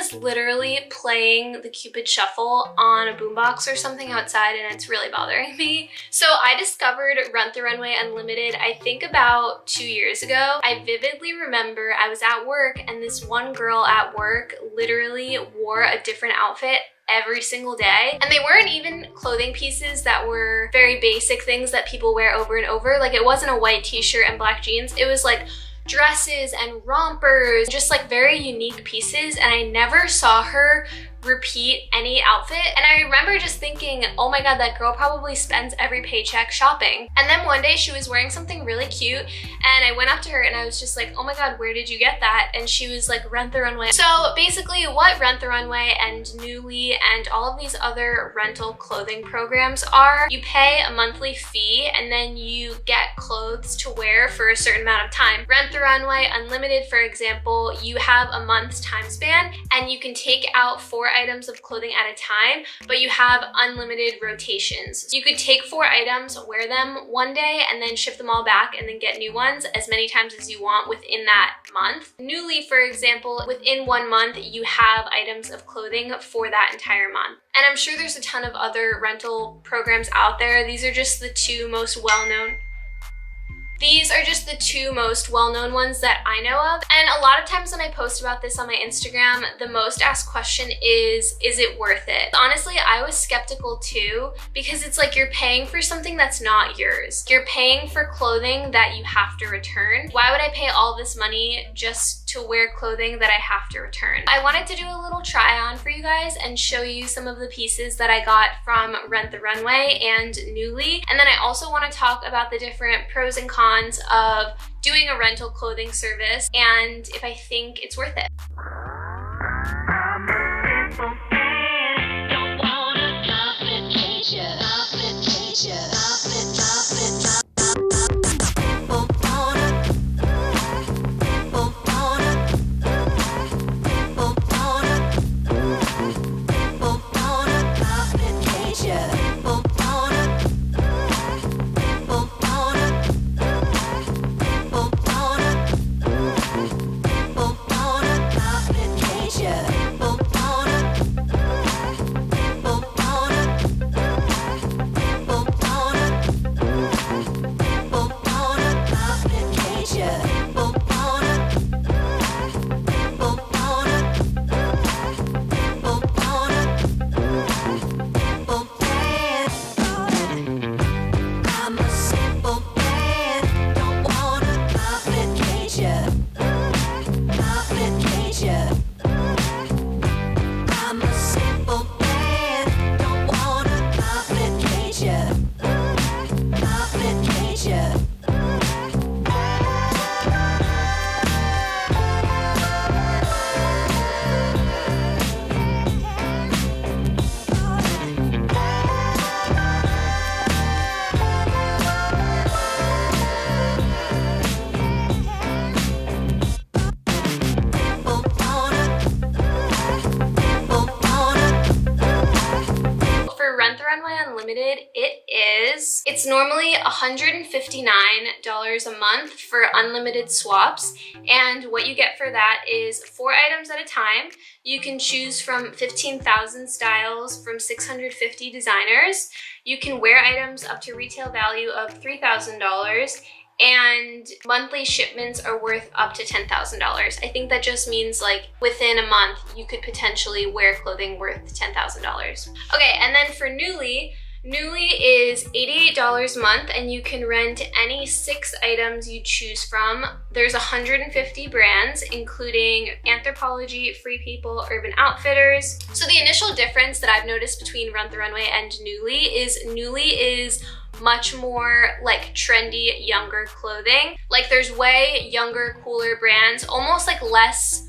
is literally playing the Cupid Shuffle on a boombox or something outside, and it's really bothering me. So I discovered Run the Runway Unlimited, I think about 2 years ago. I vividly remember I was at work and this one girl at work literally wore a different outfit every single day, and they weren't even clothing pieces that were very basic things that people wear over and over. Like, it wasn't a white t-shirt and black jeans, it was like dresses and rompers, just like very unique pieces, and I never saw her repeat any outfit. And I remember just thinking, oh my god, that girl probably spends every paycheck shopping. And then one day she was wearing something really cute, and I went up to her and I was just like, oh my god, where did you get that? And she was like, Rent the Runway. So basically what Rent the Runway and Nuuly and all of these other rental clothing programs are, you pay a monthly fee and then you get clothes to wear for a certain amount of time. Rent the Runway Unlimited, for example, you have a month's time span and you can take out 4 items of clothing at a time, but you have unlimited rotations. So you could take 4 items, wear them one day, and then ship them all back and then get new ones as many times as you want within that month. Nuuly, for example, within 1 month, you have items of clothing for that entire month. And I'm sure there's a ton of other rental programs out there. These are just the two most well-known ones that I know of. And a lot of times when I post about this on my Instagram, the most asked question is it worth it? Honestly, I was skeptical too, because it's like you're paying for something that's not yours. You're paying for clothing that you have to return. Why would I pay all this money just to wear clothing that I have to return? I wanted to do a little try on for you guys and show you some of the pieces that I got from Rent the Runway and Nuuly. And then I also want to talk about the different pros and cons of doing a rental clothing service and if I think it's worth it. It's normally $159 a month for unlimited swaps, and what you get for that is 4 items at a time. You can choose from 15,000 styles from 650 designers. You can wear items up to retail value of $3,000, and monthly shipments are worth up to $10,000. I think that just means like within a month you could potentially wear clothing worth $10,000. Okay, and then for Nuuly is $88 a month, and you can rent any 6 items you choose from. There's 150 brands, including Anthropologie, Free People, Urban Outfitters. So the initial difference that I've noticed between Run the Runway and Nuuly is much more like trendy, younger clothing. Like, there's way younger, cooler brands, almost like less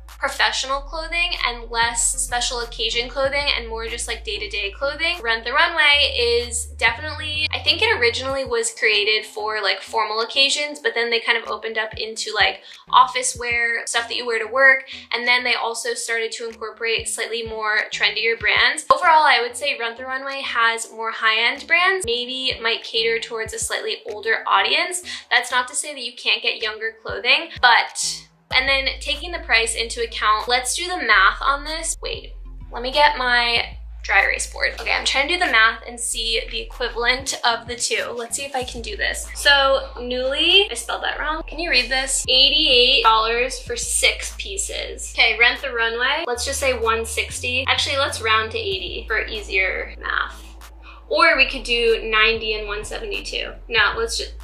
professional clothing and less special occasion clothing and more just like day-to-day clothing. Rent the Runway is definitely, I think it originally was created for like formal occasions, but then they kind of opened up into like office wear, stuff that you wear to work, and then they also started to incorporate slightly more trendier brands. Overall, I would say Rent the Runway has more high-end brands, maybe might cater towards a slightly older audience. That's not to say that you can't get younger clothing, but And then taking the price into account, let's do the math on this. Wait, let me get my dry erase board. Okay, I'm trying to do the math and see the equivalent of the two. Let's see if I can do this. So Nuuly, I spelled that wrong. Can you read this? $88 for 6 pieces. Okay, Rent the Runway. Let's just say $160. Actually, let's round to 80 for easier math. Or we could do 90 and 172. No, let's just,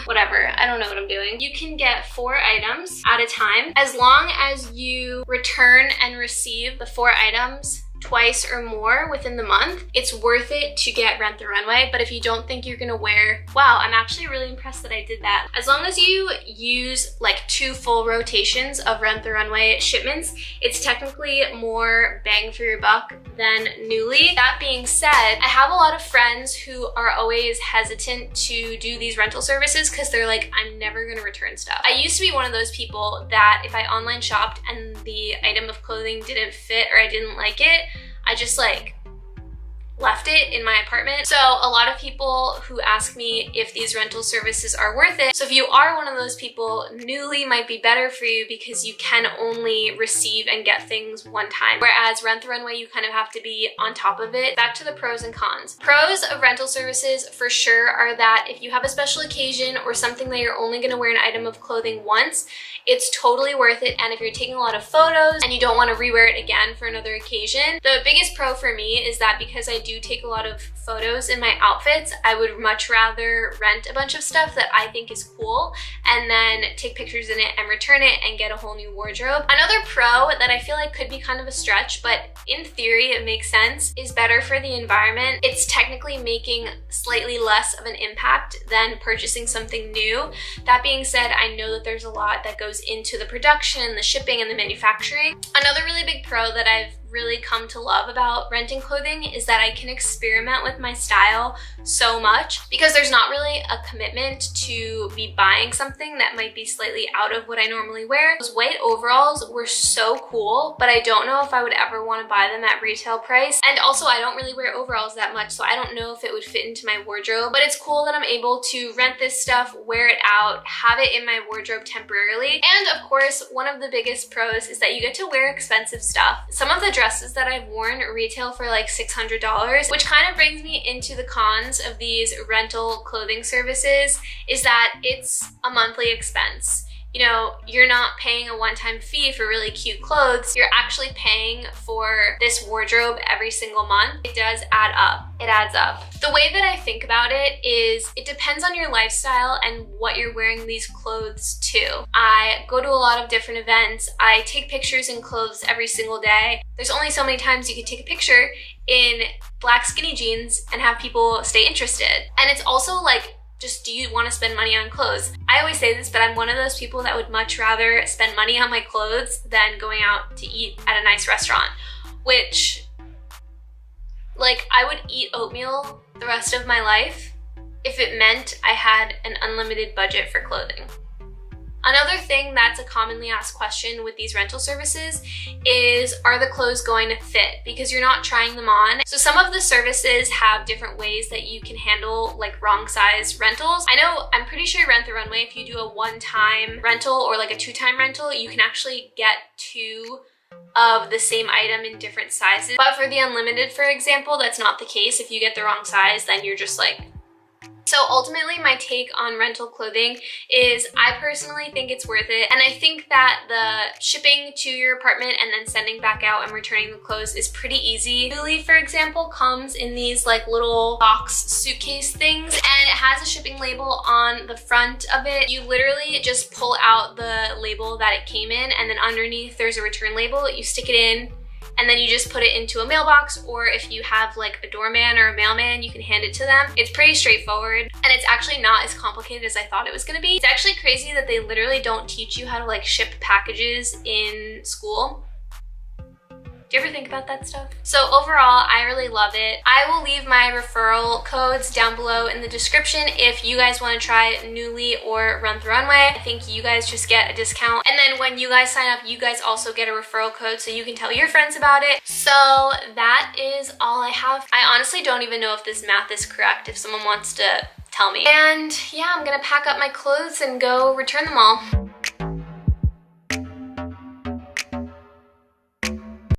whatever. I don't know what I'm doing. You can get 4 items at a time. As long as you return and receive the 4 items twice or more within the month, it's worth it to get Rent the Runway. But if you don't think you're gonna wear, wow, I'm actually really impressed that I did that. As long as you use like 2 full rotations of Rent the Runway shipments, it's technically more bang for your buck than Nuuly. That being said, I have a lot of friends who are always hesitant to do these rental services because they're like, I'm never gonna return stuff. I used to be one of those people that if I online shopped and the item of clothing didn't fit or I didn't like it, I just like left it in my apartment. So a lot of people who ask me if these rental services are worth it. So if you are one of those people, Nuuly might be better for you because you can only receive and get things one time. Whereas Rent the Runway, you kind of have to be on top of it. Back to the pros and cons. Pros of rental services for sure are that if you have a special occasion or something that you're only gonna wear an item of clothing once, it's totally worth it. And if you're taking a lot of photos and you don't want to rewear it again for another occasion, the biggest pro for me is that because I do take a lot of photos in my outfits, I would much rather rent a bunch of stuff that I think is cool and then take pictures in it and return it and get a whole new wardrobe. Another pro that I feel like could be kind of a stretch, but in theory it makes sense, is better for the environment. It's technically making slightly less of an impact than purchasing something new. That being said, I know that there's a lot that goes into the production, the shipping, and the manufacturing. Another really big pro that I've really come to love about renting clothing is that I can experiment with my style so much because there's not really a commitment to be buying something that might be slightly out of what I normally wear. Those white overalls were so cool, but I don't know if I would ever want to buy them at retail price. And also I don't really wear overalls that much, so I don't know if it would fit into my wardrobe, but it's cool that I'm able to rent this stuff, wear it out, have it in my wardrobe temporarily. And of course, one of the biggest pros is that you get to wear expensive stuff. Some of the dresses that I've worn retail for like $600, which kind of brings me into the cons of these rental clothing services, is that it's a monthly expense. You know, you're not paying a one-time fee for really cute clothes. You're actually paying for this wardrobe every single month. It does add up. It adds up. The way that I think about it is it depends on your lifestyle and what you're wearing these clothes to. I go to a lot of different events. I take pictures in clothes every single day. There's only so many times you can take a picture in black skinny jeans and have people stay interested. And it's also like, just do you want to spend money on clothes? I always say this, but I'm one of those people that would much rather spend money on my clothes than going out to eat at a nice restaurant, which, like, I would eat oatmeal the rest of my life if it meant I had an unlimited budget for clothing. Another thing that's a commonly asked question with these rental services is, are the clothes going to fit? Because you're not trying them on. So some of the services have different ways that you can handle like wrong size rentals. I'm pretty sure Rent the Runway, if you do a one-time rental or like a 2-time rental, you can actually get 2 of the same item in different sizes. But for the unlimited, for example, that's not the case. If you get the wrong size, then you're just like, so ultimately my take on rental clothing is I personally think it's worth it. And I think that the shipping to your apartment and then sending back out and returning the clothes is pretty easy. Nuuly, for example, comes in these like little box suitcase things, and it has a shipping label on the front of it. You literally just pull out the label that it came in, and then underneath there's a return label. You stick it in, and then you just put it into a mailbox, or if you have like a doorman or a mailman, you can hand it to them. It's pretty straightforward, and it's actually not as complicated as I thought it was gonna be. It's actually crazy that they literally don't teach you how to like ship packages in school. Do you ever think about that stuff? So overall, I really love it. I will leave my referral codes down below in the description if you guys want to try Nuuly or Rent the Runway. I think you guys just get a discount. And then when you guys sign up, you guys also get a referral code so you can tell your friends about it. So that is all I have. I honestly don't even know if this math is correct, if someone wants to tell me. And yeah, I'm gonna pack up my clothes and go return them all.